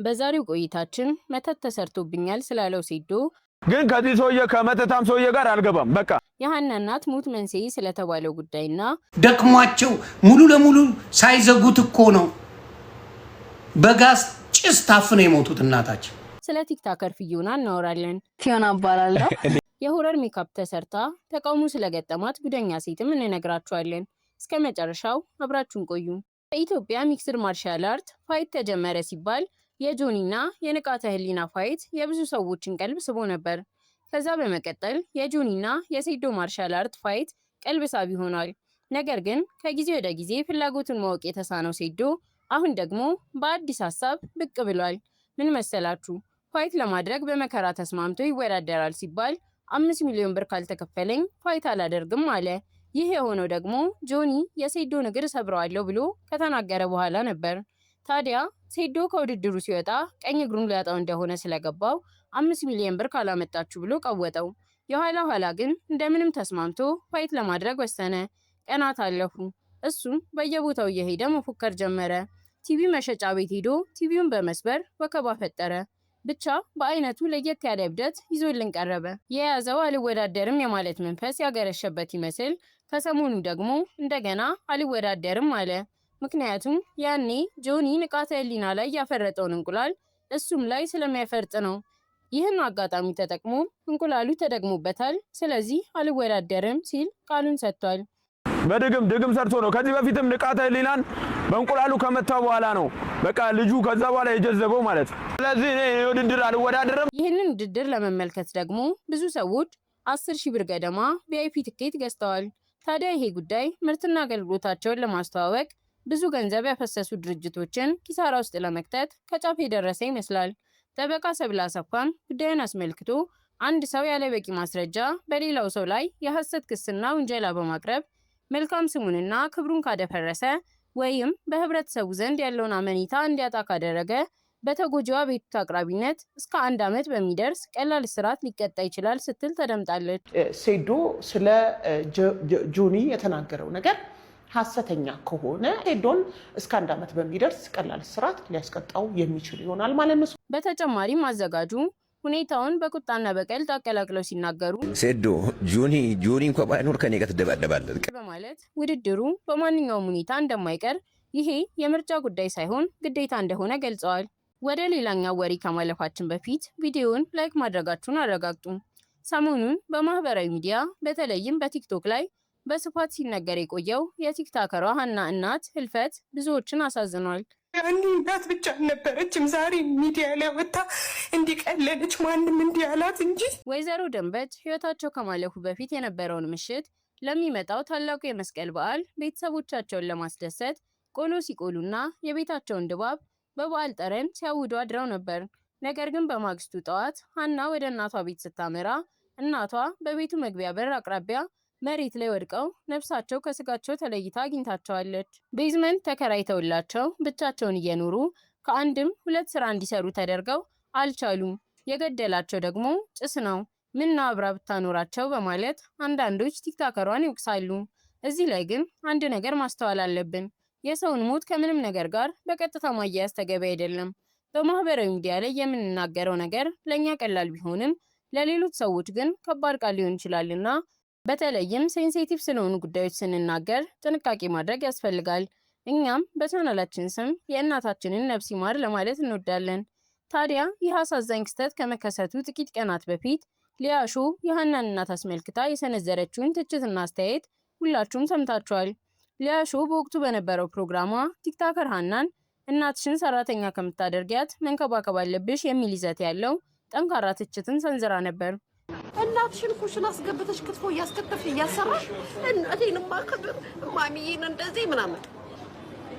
በዛሬው ቆይታችን መተት ተሰርቶብኛል ስላለው ሴዶ ግን ከዚህ ሰውዬ ከመተታም ሰውዬ ጋር አልገባም። በቃ የሃና እናት ሞት መንስኤ ስለተባለው ጉዳይና ደክሟቸው ሙሉ ለሙሉ ሳይዘጉት እኮ ነው በጋዝ ጭስ ታፍነው የሞቱት እናታቸው። ስለ ቲክቶከር ፊዮና እናወራለን። ፊዮና እባላለሁ። የሆረር ሜካፕ ተሰርታ ተቃውሞ ስለገጠማት ጉደኛ ሴትም እንነግራችኋለን። እስከ መጨረሻው አብራችሁን ቆዩ። በኢትዮጵያ ሚክስድ ማርሻል አርት ፋይት ተጀመረ ሲባል የጆኒና የንቃተ ህሊና ፋይት የብዙ ሰዎችን ቀልብ ስቦ ነበር። ከዛ በመቀጠል የጆኒና የሴዶ ማርሻል አርት ፋይት ቀልብ ሳቢ ሆኗል። ነገር ግን ከጊዜ ወደ ጊዜ ፍላጎቱን ማወቅ የተሳነው ሴዶ አሁን ደግሞ በአዲስ ሀሳብ ብቅ ብሏል። ምን መሰላችሁ? ፋይት ለማድረግ በመከራ ተስማምቶ ይወዳደራል ሲባል 5 ሚሊዮን ብር ካልተከፈለኝ ፋይት አላደርግም አለ። ይህ የሆነው ደግሞ ጆኒ የሴዶን እግር ሰብረዋለሁ ብሎ ከተናገረ በኋላ ነበር። ታዲያ ሴዶ ከውድድሩ ሲወጣ ቀኝ እግሩን ሊያጣው እንደሆነ ስለገባው 5 ሚሊዮን ብር ካላመጣችሁ ብሎ ቀወጠው። የኋላ ኋላ ግን እንደምንም ተስማምቶ ፋይት ለማድረግ ወሰነ። ቀናት አለፉ። እሱም በየቦታው እየሄደ መፎከር ጀመረ። ቲቪ መሸጫ ቤት ሄዶ ቲቪውን በመስበር ወከባ ፈጠረ። ብቻ በአይነቱ ለየት ያለ እብደት ይዞልን ቀረበ። የያዘው አልወዳደርም የማለት መንፈስ ያገረሸበት ይመስል ከሰሞኑ ደግሞ እንደገና አልወዳደርም አለ። ምክንያቱም ያኔ ጆኒ ንቃተ ህሊና ላይ ያፈረጠውን እንቁላል እሱም ላይ ስለሚያፈርጥ ነው። ይህን አጋጣሚ ተጠቅሞ እንቁላሉ ተደግሞበታል። ስለዚህ አልወዳደርም ሲል ቃሉን ሰጥቷል። በድግም ሰርቶ ነው። ከዚህ በፊትም ንቃተ ህሊናን በእንቁላሉ ከመታው በኋላ ነው በቃ ልጁ ከዛ በኋላ የጀዘበው ማለት። ስለዚህ እኔ ውድድር አልወዳደርም። ይህንን ውድድር ለመመልከት ደግሞ ብዙ ሰዎች 10,000 ብር ገደማ ቪአይፒ ትኬት ገዝተዋል። ታዲያ ይሄ ጉዳይ ምርትና አገልግሎታቸውን ለማስተዋወቅ ብዙ ገንዘብ ያፈሰሱ ድርጅቶችን ኪሳራ ውስጥ ለመክተት ከጫፍ የደረሰ ይመስላል። ጠበቃ ሰብለ አሰፋም ጉዳዩን አስመልክቶ አንድ ሰው ያለ በቂ ማስረጃ በሌላው ሰው ላይ የሐሰት ክስና ውንጀላ በማቅረብ መልካም ስሙንና ክብሩን ካደፈረሰ ወይም በህብረተሰቡ ዘንድ ያለውን አመኔታ እንዲያጣ ካደረገ በተጎጂዋ ቤቱታ አቅራቢነት እስከ 1 ዓመት በሚደርስ ቀላል እስራት ሊቀጣ ይችላል ስትል ተደምጣለች። ሴዶ ስለ ጆኒ የተናገረው ነገር ሐሰተኛ ከሆነ ሴዶን እስከ 1 ዓመት በሚደርስ ቀላል እስራት ሊያስቀጣው የሚችል ይሆናል ማለት ነው። በተጨማሪም አዘጋጁ ሁኔታውን በቁጣና በቀልድ አቀላቅለው ሲናገሩ ሴዶ ጆኒ እንኳን ባይኖር ከኔ ጋር ትደባደባለህ በማለት ውድድሩ በማንኛውም ሁኔታ እንደማይቀር ይሄ የምርጫ ጉዳይ ሳይሆን ግዴታ እንደሆነ ገልጸዋል። ወደ ሌላኛው ወሬ ከማለፋችን በፊት ቪዲዮውን ላይክ ማድረጋችሁን አረጋግጡ። ሰሞኑን በማህበራዊ ሚዲያ በተለይም በቲክቶክ ላይ በስፋት ሲነገር የቆየው የቲክቶከሯ ሃና እናት ህልፈት ብዙዎችን አሳዝኗል። አንዱ እናት ብቻ ነበረችም ዛሬ ሚዲያ ላይ ወጣ እንዲቀለለች ማንም እንዲያላት እንጂ። ወይዘሮ ደንበች ህይወታቸው ከማለፉ በፊት የነበረውን ምሽት ለሚመጣው ታላቁ የመስቀል በዓል ቤተሰቦቻቸውን ለማስደሰት ቆሎ ሲቆሉና የቤታቸውን ድባብ በበዓል ጠረን ሲያውዱ አድረው ነበር። ነገር ግን በማግስቱ ጠዋት ሃና ወደ እናቷ ቤት ስታመራ እናቷ በቤቱ መግቢያ በር አቅራቢያ መሬት ላይ ወድቀው ነፍሳቸው ከስጋቸው ተለይታ አግኝታቸዋለች። ቤዝመንት ተከራይተውላቸው ብቻቸውን እየኖሩ ከአንድም 2 ስራ እንዲሰሩ ተደርገው አልቻሉም። የገደላቸው ደግሞ ጭስ ነው። ምና አብራ ብታኖራቸው በማለት አንዳንዶች ቲክቶከሯን ይወቅሳሉ። እዚህ ላይ ግን አንድ ነገር ማስተዋል አለብን። የሰውን ሞት ከምንም ነገር ጋር በቀጥታ ማያያዝ ተገቢ አይደለም። በማህበራዊ ሚዲያ ላይ የምንናገረው ነገር ለኛ ቀላል ቢሆንም ለሌሎች ሰዎች ግን ከባድ ቃል ሊሆን ይችላልና በተለይም ሴንሲቲቭ ስለሆኑ ጉዳዮች ስንናገር ጥንቃቄ ማድረግ ያስፈልጋል። እኛም በቻናላችን ስም የእናታችንን ነፍስ ይማር ለማለት እንወዳለን። ታዲያ ይህ አሳዛኝ ክስተት ከመከሰቱ ጥቂት ቀናት በፊት ሊያሾ የሃናን እናት አስመልክታ የሰነዘረችውን ትችትና አስተያየት ሁላችሁም ሰምታችኋል። ሊያሾ በወቅቱ በነበረው ፕሮግራሟ ቲክቶከር ሃናን እናትሽን ሰራተኛ ከምታደርጊያት መንከባከብ አለብሽ የሚል ይዘት ያለው ጠንካራ ትችትን ሰንዝራ ነበር። እናትሽን ኩሽን አስገብተሽ ክትፎ እያስከተፍሽ እያሰራሽ እናቴን ማከብር ማሚዬን እንደዚህ ምናምን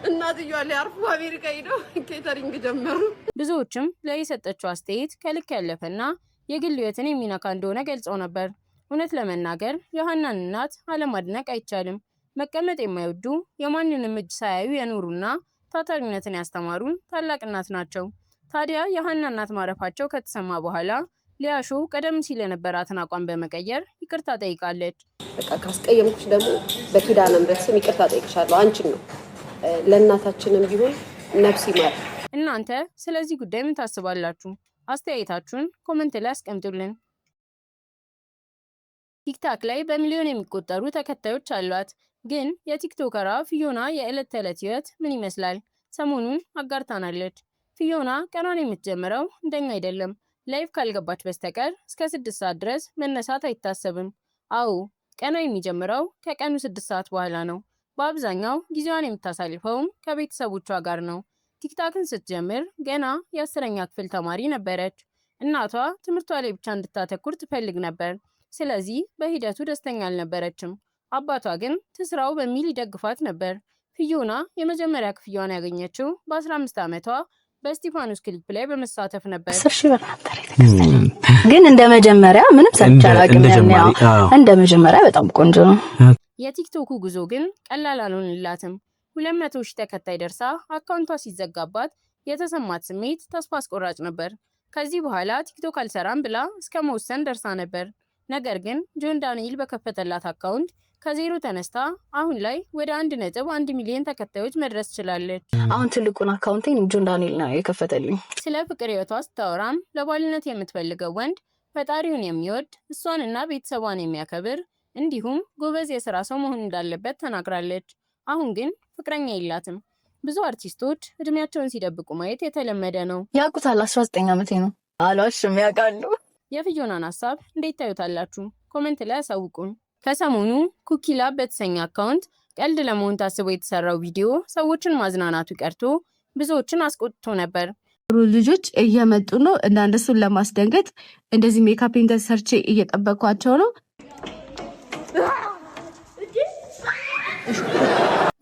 እናትየዋ ሊያርፉ አሜሪካ ሄደው ኬተሪንግ ጀመሩ። ብዙዎችም ለየሰጠችው አስተያየት ከልክ ያለፈና የግል ሕይወትን የሚነካ እንደሆነ ገልጸው ነበር። እውነት ለመናገር የሃናን እናት አለማድነቅ አይቻልም። መቀመጥ የማይወዱ የማንንም እጅ ሳያዩ የኖሩና ታታሪነትን ያስተማሩን ታላቅ እናት ናቸው። ታዲያ የሃና እናት ማረፋቸው ከተሰማ በኋላ ሊያሾ ቀደም ሲል የነበራትን አቋም በመቀየር ይቅርታ ጠይቃለች። በቃ ካስቀየምኩሽ ደግሞ በኪዳነ ምሕረት ስም ይቅርታ ጠይቅሻለሁ። አንቺን ነው ለእናታችንም ቢሆን ነፍስ ይማር እናንተ ስለዚህ ጉዳይ ምን ታስባላችሁ? አስተያየታችሁን ኮሜንት ላይ አስቀምጡልን። ቲክታክ ላይ በሚሊዮን የሚቆጠሩ ተከታዮች አሏት። ግን የቲክቶከሯ ፊዮና የዕለት ተዕለት ህይወት ምን ይመስላል? ሰሞኑን አጋርታናለች። ፊዮና ቀኗን የምትጀምረው እንደኛ አይደለም። ላይቭ ካልገባች በስተቀር እስከ 6 ሰዓት ድረስ መነሳት አይታሰብም። አዎ ቀኗ የሚጀምረው ከቀኑ 6 ሰዓት በኋላ ነው። በአብዛኛው ጊዜዋን የምታሳልፈውም ከቤተሰቦቿ ጋር ነው። ቲክታክን ስትጀምር ገና የ10ኛ ክፍል ተማሪ ነበረች። እናቷ ትምህርቷ ላይ ብቻ እንድታተኩር ትፈልግ ነበር። ስለዚህ በሂደቱ ደስተኛ አልነበረችም። አባቷ ግን ትስራው በሚል ይደግፋት ነበር። ፊዮና የመጀመሪያ ክፍያዋን ያገኘችው በ15 ዓመቷ በስቲፋኖስ ክሊፕ ላይ በመሳተፍ ነበር። 10,000 ብር ነበር የተከፈለኝ። ግን እንደ መጀመሪያ ምንም ሰርቻ አላውቅም። እንደ መጀመሪያ በጣም ቆንጆ ነው። የቲክቶኩ ጉዞ ግን ቀላል አልሆነላትም። 200,000 ተከታይ ደርሳ አካውንቷ ሲዘጋባት የተሰማት ስሜት ተስፋ አስቆራጭ ነበር። ከዚህ በኋላ ቲክቶክ አልሰራም ብላ እስከ መወሰን ደርሳ ነበር። ነገር ግን ጆን ዳንኤል በከፈተላት አካውንት ከዜሮ ተነስታ አሁን ላይ ወደ 1.1 ሚሊዮን ተከታዮች መድረስ ችላለች። አሁን ትልቁን አካውንቴን ጆን ዳንኤል ነው የከፈተልኝ። ስለ ፍቅር ህይወቷ ስታወራም ለባልነት የምትፈልገው ወንድ ፈጣሪውን የሚወድ እሷንና ቤተሰቧን የሚያከብር እንዲሁም ጎበዝ የሥራ ሰው መሆን እንዳለበት ተናግራለች። አሁን ግን ፍቅረኛ የላትም። ብዙ አርቲስቶች እድሜያቸውን ሲደብቁ ማየት የተለመደ ነው። ያውቁታል። 19 ዓመቴ ነው። አሏሽም ያውቃሉ። የፊዮናን ሀሳብ እንዴት ታዩታላችሁ? ኮሜንት ላይ አሳውቁን። ከሰሞኑ ኩኪላብ በተሰኘ አካውንት ቀልድ ለመሆን ታስቦ የተሰራው ቪዲዮ ሰዎችን ማዝናናቱ ቀርቶ ብዙዎችን አስቆጥቶ ነበር። ልጆች እየመጡ ነው እና እነሱን ለማስደንገጥ እንደዚህ ሜካፕን ተሰርቼ እየጠበቅኳቸው ነው።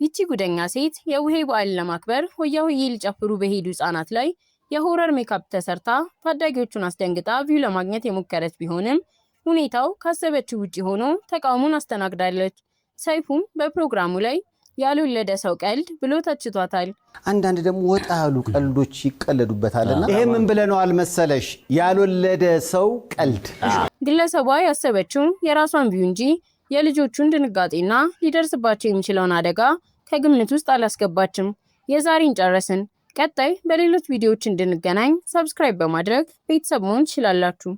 ይቺ ጉደኛ ሴት የውሄ በዓል ለማክበር ሆያ ሆዬ ሊጨፍሩ በሄዱ ህጻናት ላይ የሆረር ሜካፕ ተሰርታ ታዳጊዎቹን አስደንግጣ ቪው ለማግኘት የሞከረች ቢሆንም ሁኔታው ካሰበችው ውጪ ሆኖ ተቃውሞን አስተናግዳለች። ሰይፉም በፕሮግራሙ ላይ ያልወለደ ሰው ቀልድ ብሎ ተችቷታል። አንዳንድ ደግሞ ወጣ ያሉ ቀልዶች ይቀለዱበታልና ይሄ ምን ብለናል መሰለሽ? ያልወለደ ሰው ቀልድ። ግለሰቧ ያሰበችው የራሷን ቪው እንጂ የልጆቹን ድንጋጤና ሊደርስባቸው የሚችለውን አደጋ ከግምት ውስጥ አላስገባችም። የዛሬን ጨረስን። ቀጣይ በሌሎች ቪዲዮዎች እንድንገናኝ ሰብስክራይብ በማድረግ ቤተሰብ መሆን ትችላላችሁ።